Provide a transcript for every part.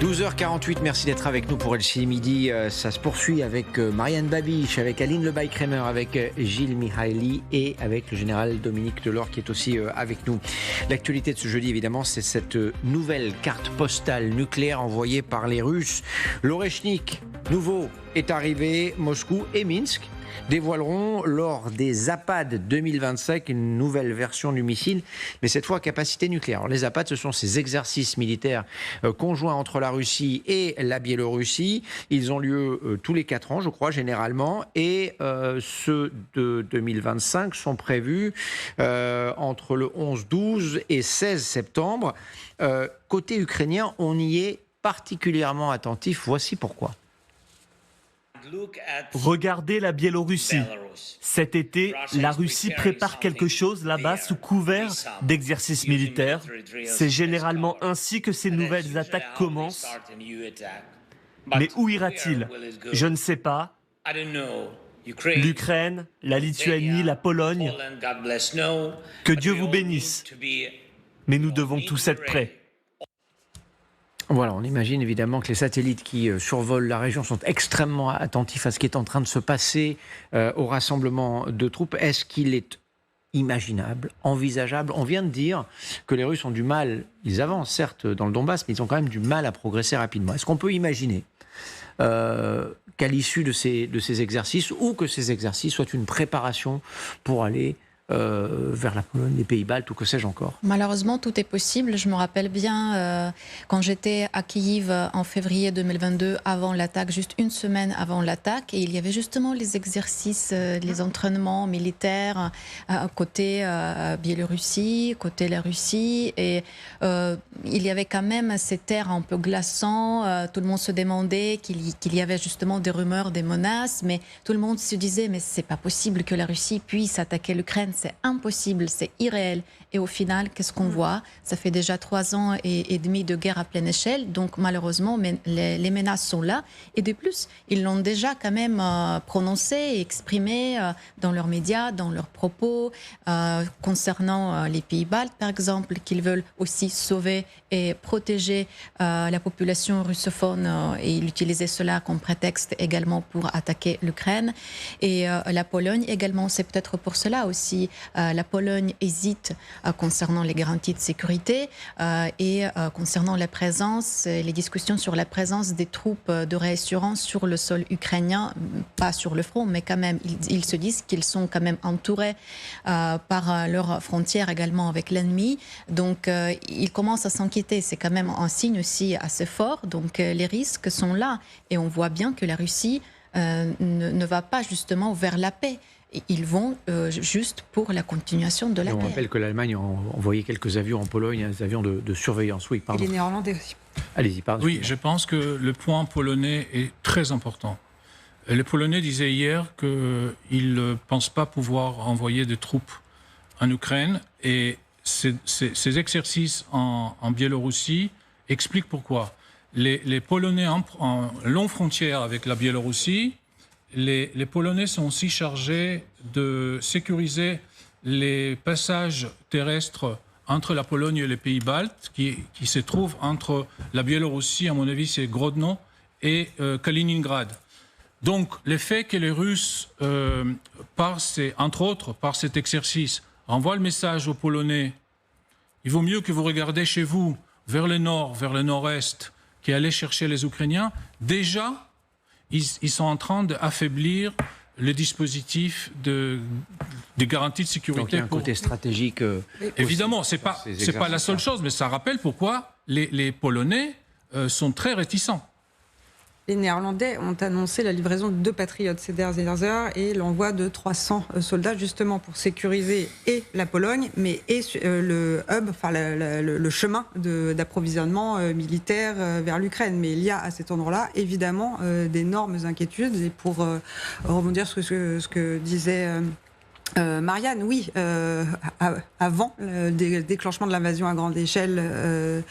12h48, merci d'être avec nous pour LCI Midi. Ça se poursuit avec Marianne Babiche, avec Aline Lebaille-Kremer, avec Gilles Mihaili et avec le général Dominique Delors qui est aussi avec nous. L'actualité de ce jeudi, évidemment, c'est cette nouvelle carte postale nucléaire envoyée par les Russes. L'Oreshnik, nouveau, est arrivé. Moscou et Minsk dévoileront lors des Zapad 2025 une nouvelle version du missile, mais cette fois à capacité nucléaire. Alors, les Zapad, ce sont ces exercices militaires conjoints entre la Russie et la Biélorussie. Ils ont lieu tous les 4 ans, je crois, généralement, et ceux de 2025 sont prévus entre le 11, 12 et 16 septembre. Côté ukrainien, on y est particulièrement attentif. Voici pourquoi. Regardez la Biélorussie. Cet été, la Russie prépare quelque chose là-bas sous couvert d'exercices militaires. C'est généralement ainsi que ces nouvelles attaques commencent. Mais où ira-t-il? Je ne sais pas. L'Ukraine, la Lituanie, la Pologne. Que Dieu vous bénisse. Mais nous devons tous être prêts. Voilà, on imagine évidemment que les satellites qui survolent la région sont extrêmement attentifs à ce qui est en train de se passer au rassemblement de troupes. Est-ce qu'il est imaginable, envisageable? On vient de dire que les Russes ont du mal, ils avancent certes dans le Donbass, mais ils ont quand même du mal à progresser rapidement. Est-ce qu'on peut imaginer qu'à l'issue de ces exercices, ou que ces exercices soient une préparation pour aller vers la Pologne, les Pays-Baltes ou que sais-je encore? Malheureusement, tout est possible. Je me rappelle bien quand j'étais à Kiev en février 2022, avant l'attaque, juste une semaine avant l'attaque, et il y avait justement les exercices, les entraînements militaires côté Biélorussie, côté la Russie, et il y avait quand même cet air un peu glaçant. Tout le monde se demandait qu'il y avait justement des rumeurs, des menaces, mais tout le monde se disait mais c'est pas possible que la Russie puisse attaquer l'Ukraine. C'est impossible, c'est irréel. Et au final, qu'est-ce qu'on voit? Ça fait déjà 3 ans et demi de guerre à pleine échelle. Donc malheureusement, les menaces sont là. Et de plus, ils l'ont déjà quand même prononcé et exprimé dans leurs médias, dans leurs propos, concernant les pays baltes, par exemple, qu'ils veulent aussi sauver et protéger la population russophone. Et ils utilisaient cela comme prétexte également pour attaquer l'Ukraine. Et la Pologne également, c'est peut-être pour cela aussi. La Pologne hésite concernant les garanties de sécurité et concernant la présence, les discussions sur la présence des troupes de réassurance sur le sol ukrainien, pas sur le front, mais quand même, ils se disent qu'ils sont quand même entourés par leurs frontières également avec l'ennemi. Donc, ils commencent à s'inquiéter. C'est quand même un signe aussi assez fort. Donc, les risques sont là. Et on voit bien que la Russie ne va pas justement vers la paix. Ils vont juste pour la continuation de la paix. On rappelle que l'Allemagne a envoyé quelques avions en Pologne, des avions de surveillance. Oui, pardon. Et les Néerlandais aussi. Allez-y, pardon. Oui, je pense que le point polonais est très important. Les Polonais disaient hier qu'ils ne pensent pas pouvoir envoyer de troupes en Ukraine. Et ces exercices en Biélorussie expliquent pourquoi. Les Polonais en longue frontière avec la Biélorussie, les Polonais sont aussi chargés de sécuriser les passages terrestres entre la Pologne et les pays baltes, qui se trouvent entre la Biélorussie, à mon avis, c'est Grodno, et Kaliningrad. Donc, le fait que les Russes, entre autres, par cet exercice, envoient le message aux Polonais, il vaut mieux que vous regardez chez vous, vers le nord, vers le nord-est, qu'aller chercher les Ukrainiens, déjà, ils sont en train d'affaiblir le dispositif de garantie de sécurité. Donc il y a un côté stratégique. Évidemment, c'est pas la seule chose, mais ça rappelle pourquoi les Polonais sont très réticents. Les Néerlandais ont annoncé la livraison de 2 Patriotes ces dernières heures et l'envoi de 300 soldats justement pour sécuriser et la Pologne, mais et le hub, enfin le chemin d'approvisionnement militaire vers l'Ukraine. Mais il y a à cet endroit-là évidemment d'énormes inquiétudes. Et pour rebondir sur ce que disait Marianne, oui, avant le déclenchement de l'invasion à grande échelle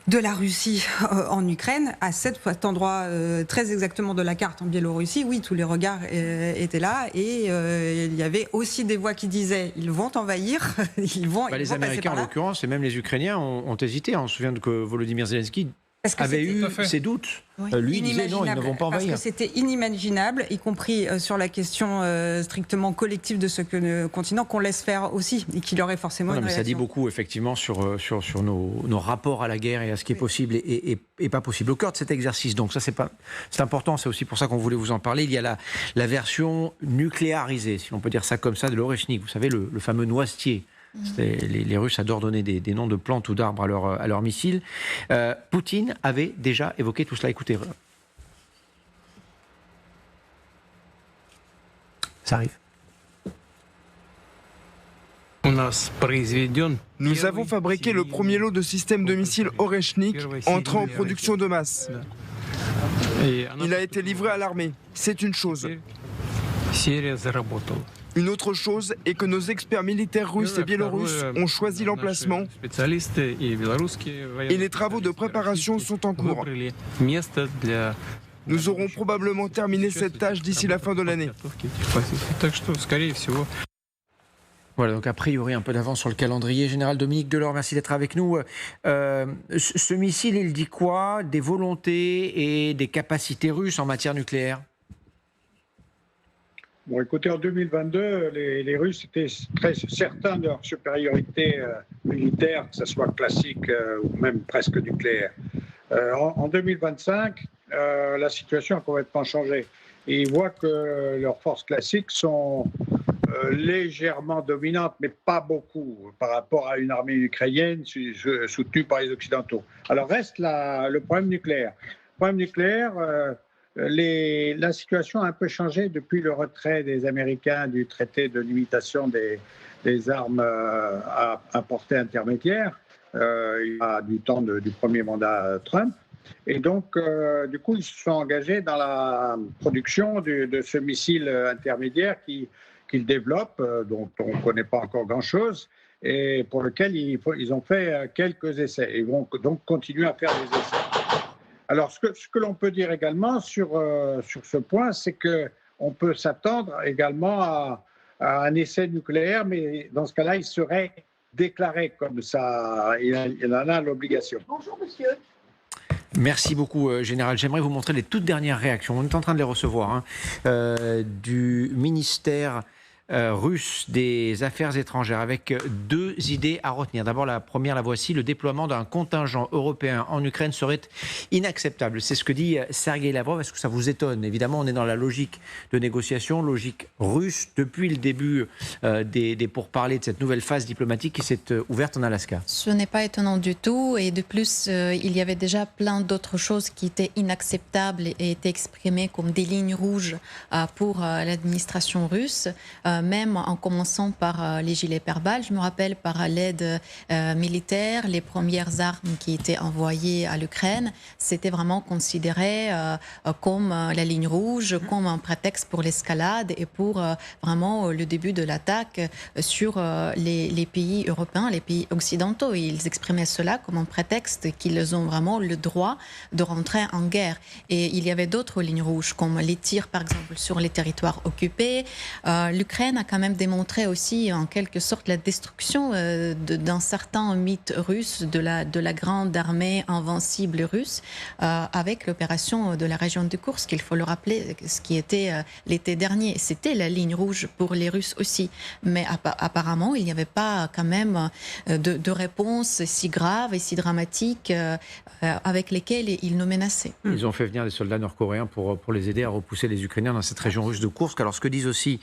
de la Russie en Ukraine, à cet endroit très exactement de la carte en Biélorussie, oui, tous les regards étaient là, et il y avait aussi des voix qui disaient ils vont envahir, ils vont les Américains en l'occurrence, et même les Ukrainiens ont hésité. On se souvient que Volodymyr Zelensky avait eu ses doutes. Oui. Lui disait non, ils ne vont pas envahir. Parce que c'était inimaginable, y compris sur la question strictement collective de ce continent, qu'on laisse faire aussi, et qu'il y aurait forcément une réaction. Ça dit beaucoup, effectivement, sur nos rapports à la guerre et à ce qui est possible et pas possible. Au cœur de cet exercice, donc ça c'est important, c'est aussi pour ça qu'on voulait vous en parler, il y a la version nucléarisée, si l'on peut dire ça comme ça, de l'Orechnik. Vous savez, le fameux noisetier. Les Russes adorent donner des noms de plantes ou d'arbres à leurs missiles. Poutine avait déjà évoqué tout cela. Écoutez. Ça arrive. Nous avons fabriqué le premier lot de systèmes de missiles Orechnik entrant en production de masse. Il a été livré à l'armée. C'est une chose. Une autre chose est que nos experts militaires russes et biélorusses ont choisi l'emplacement et les travaux de préparation sont en cours. Nous aurons probablement terminé cette tâche d'ici la fin de l'année. Voilà, donc a priori un peu d'avance sur le calendrier. Général Dominique Delors, merci d'être avec nous. Ce missile, il dit quoi? Des volontés et des capacités russes en matière nucléaire? Bon, écoutez, en 2022, les Russes étaient très certains de leur supériorité militaire, que ce soit classique ou même presque nucléaire. En 2025, la situation a complètement changé. Et ils voient que leurs forces classiques sont légèrement dominantes, mais pas beaucoup, par rapport à une armée ukrainienne soutenue par les Occidentaux. Alors reste le problème nucléaire. Le problème nucléaire... la situation a un peu changé depuis le retrait des Américains du traité de limitation des armes à portée intermédiaire, il y a du temps du premier mandat Trump. Et donc, du coup, ils se sont engagés dans la production de ce missile intermédiaire qu'ils développent, dont on ne connaît pas encore grand-chose, et pour lequel ils ont fait quelques essais. Ils vont donc continuer à faire des essais. Alors, ce que l'on peut dire également sur ce point, c'est qu'on peut s'attendre également à un essai nucléaire, mais dans ce cas-là, il serait déclaré comme ça. Il en a l'obligation. Bonjour, monsieur. Merci beaucoup, Général. J'aimerais vous montrer les toutes dernières réactions. On est en train de les recevoir du ministère russe des Affaires étrangères, avec deux idées à retenir. D'abord, la première, la voici: le déploiement d'un contingent européen en Ukraine serait inacceptable. C'est ce que dit Sergueï Lavrov. Est-ce que ça vous étonne? Évidemment, on est dans la logique de négociation, logique russe, depuis le début des pourparlers de cette nouvelle phase diplomatique qui s'est ouverte en Alaska. Ce n'est pas étonnant du tout, et de plus, il y avait déjà plein d'autres choses qui étaient inacceptables et étaient exprimées comme des lignes rouges pour l'administration russe. Même en commençant par les gilets pare-balles. Je me rappelle, par l'aide militaire, les premières armes qui étaient envoyées à l'Ukraine, c'était vraiment considéré comme la ligne rouge, comme un prétexte pour l'escalade et pour vraiment le début de l'attaque sur les pays européens, les pays occidentaux. Et ils exprimaient cela comme un prétexte qu'ils ont vraiment le droit de rentrer en guerre. Et il y avait d'autres lignes rouges, comme les tirs, par exemple, sur les territoires occupés. L'Ukraine a quand même démontré aussi, en quelque sorte, la destruction d'un certain mythe russe, de la grande armée invincible russe, avec l'opération de la région de Koursk, il faut le rappeler, ce qui était l'été dernier. C'était la ligne rouge pour les Russes aussi. Mais apparemment, il n'y avait pas quand même de réponse si grave et si dramatique avec lesquelles ils nous menaçaient. Ils ont fait venir des soldats nord-coréens pour les aider à repousser les Ukrainiens dans cette région russe de Koursk. Alors, ce que disent aussi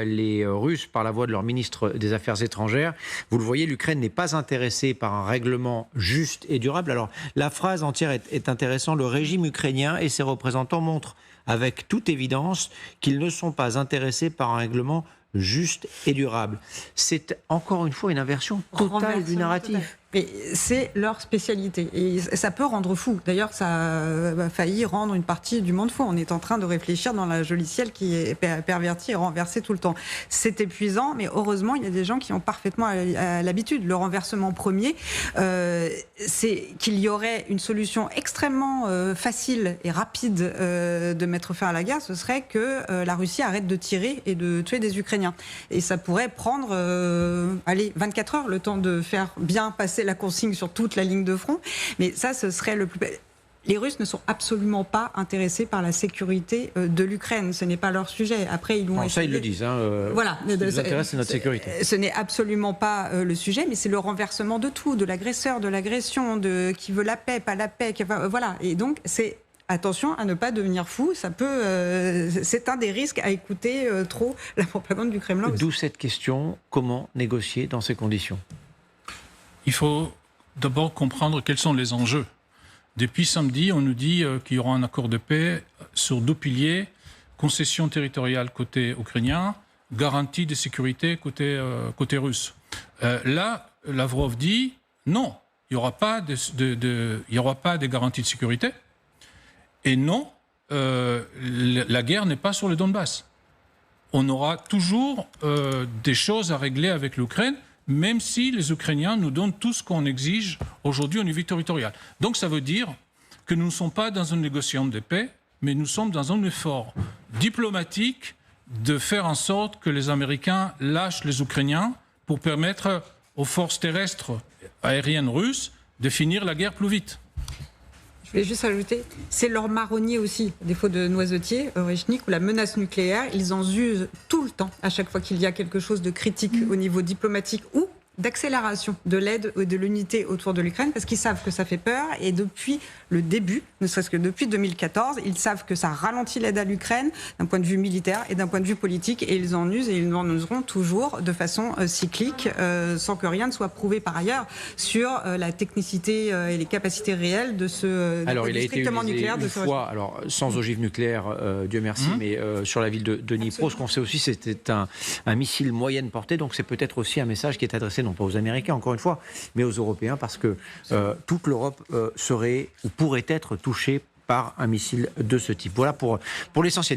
les Russes par la voix de leur ministre des Affaires étrangères, vous le voyez, l'Ukraine n'est pas intéressée par un règlement juste et durable. Alors, la phrase entière est intéressante. Le régime ukrainien et ses représentants montrent avec toute évidence qu'ils ne sont pas intéressés par un règlement juste et durable. C'est encore une fois une inversion totale du narratif. Et c'est leur spécialité. Et ça peut rendre fou. D'ailleurs, ça a failli rendre une partie du monde fou. On est en train de réfléchir dans la logiciel qui est perverti et renversé tout le temps. C'est épuisant, mais heureusement, il y a des gens qui ont parfaitement l'habitude. Le renversement premier, c'est qu'il y aurait une solution extrêmement facile et rapide de mettre fin à la guerre. Ce serait que la Russie arrête de tirer et de tuer des Ukrainiens. Et ça pourrait prendre 24 heures, le temps de faire bien passer c'est la consigne sur toute la ligne de front. Mais ça, ce serait le plus... Les Russes ne sont absolument pas intéressés par la sécurité de l'Ukraine. Ce n'est pas leur sujet. Après, ils vont ça, ils le disent. Voilà. Ce qui nous intéresse, c'est notre sécurité. Ce n'est absolument pas le sujet, mais c'est le renversement de tout, de l'agresseur, de l'agression, de qui veut la paix, pas la paix. Voilà. Et donc, c'est attention à ne pas devenir fou. Ça peut. C'est un des risques à écouter trop la propagande du Kremlin. D'où cette question, comment négocier dans ces conditions ? Il faut d'abord comprendre quels sont les enjeux. Depuis samedi, on nous dit qu'il y aura un accord de paix sur 2 piliers, concession territoriale côté ukrainien, garantie de sécurité côté russe. Là, Lavrov dit non, il n'y aura pas de garantie de sécurité. Et non, la guerre n'est pas sur le Donbass. On aura toujours des choses à régler avec l'Ukraine, même si les Ukrainiens nous donnent tout ce qu'on exige aujourd'hui au niveau territorial. Donc ça veut dire que nous ne sommes pas dans une négociation de paix, mais nous sommes dans un effort diplomatique de faire en sorte que les Américains lâchent les Ukrainiens pour permettre aux forces terrestres aériennes russes de finir la guerre plus vite. Je voulais juste ajouter, c'est leur marronnier aussi, à défaut de Noisetier, Oreshnik, ou la menace nucléaire. Ils en usent tout le temps, à chaque fois qu'il y a quelque chose de critique au niveau diplomatique ou d'accélération de l'aide et de l'unité autour de l'Ukraine, parce qu'ils savent que ça fait peur, et depuis le début, ne serait-ce que depuis 2014, ils savent que ça ralentit l'aide à l'Ukraine d'un point de vue militaire et d'un point de vue politique, et ils en usent, et ils en useront toujours de façon cyclique, sans que rien ne soit prouvé par ailleurs sur la technicité et les capacités réelles de ce alors, il a été strictement nucléaire de ce fois, alors sans ogive nucléaire, Dieu merci, mais sur la ville de Dnipro. Ce qu'on sait aussi, c'était un missile moyenne portée, donc c'est peut-être aussi un message qui est adressé non pas aux Américains, encore une fois, mais aux Européens, parce que toute l'Europe serait ou pourrait être touchée par un missile de ce type. Voilà pour l'essentiel.